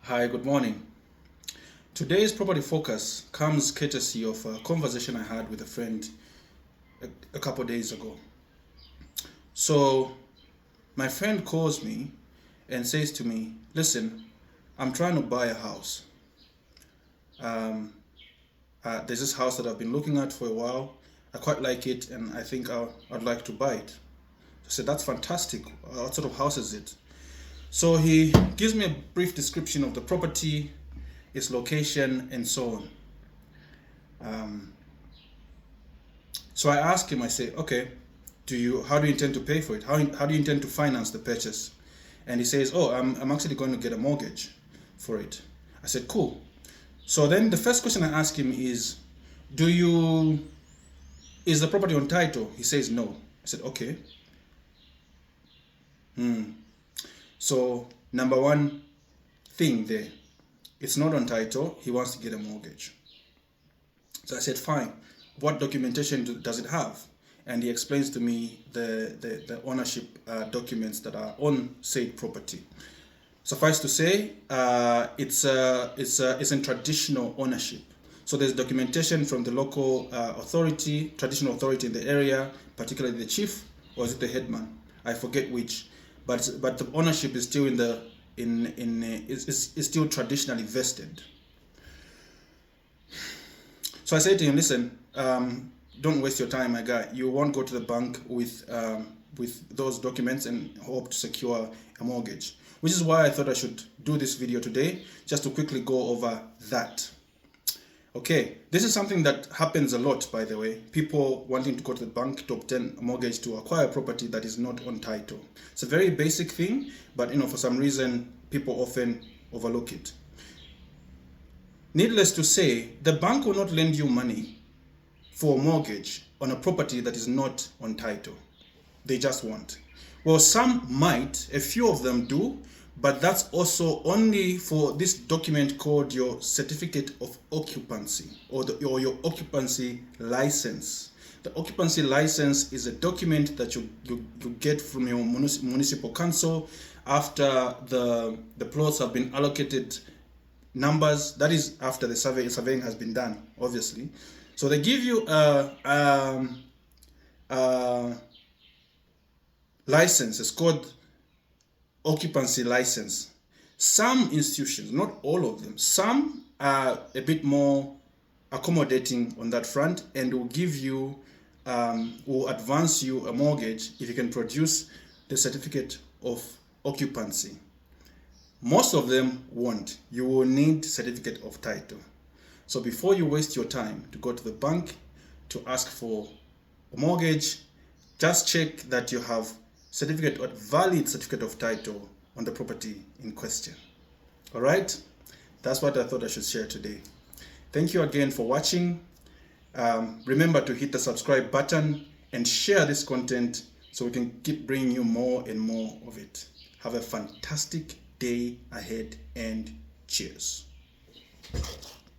Hi, good morning. Today's property focus comes courtesy of a conversation I had with a friend a couple days ago. So, my friend calls me and says to me, "Listen, I'm trying to buy a house. Um, there's this house that I've been looking at for a while. I quite like it, and I think I'd like to buy it." I said, "That's fantastic. What sort of house is it?" So he gives me a brief description of the property, its location, and so on. So I ask him, I say, "Okay, how do you intend to pay for it? How do you intend to finance the purchase?" And he says, "Oh, I'm actually going to get a mortgage for it." I said, "Cool." So then the first question I ask him is, is the property on title?" He says, "No." I said, "Okay." So number one thing there, it's not on title. He wants to get a mortgage. So I said, "Fine. What documentation does it have?" And he explains to me the ownership documents that are on said property. Suffice to say, it's in traditional ownership. So there's documentation from the local traditional authority in the area, particularly the chief, or is it the headman? I forget which, but the ownership is still is still traditionally vested. So I said to him, "Listen, don't waste your time, my guy. You won't go to the bank with those documents and hope to secure a mortgage." Which is why I thought I should do this video today, just to quickly go over that. Okay, this is something that happens a lot, by the way. People wanting to go to the bank to obtain a mortgage to acquire a property that is not on title. It's a very basic thing, but for some reason, people often overlook it. Needless to say, the bank will not lend you money for a mortgage on a property that is not on title. They just won't. Well, some might, a few of them do, but that's also only for this document called your certificate of occupancy or your occupancy license. The occupancy license is a document that you get from your municipal council after the plots have been allocated numbers. That is after the surveying has been done, obviously. So they give you a license. It's called occupancy license. Some institutions, not all of them, some are a bit more accommodating on that front and will give you will advance you a mortgage if you can produce the certificate of occupancy. Most of them won't. You will need certificate of title. So before you waste your time to go to the bank to ask for a mortgage, just check that you have valid certificate of title on the property in question. All right, that's what I thought I should share today. Thank you again for watching. Remember to hit the subscribe button and share this content so we can keep bringing you more and more of it. Have a fantastic day ahead and cheers.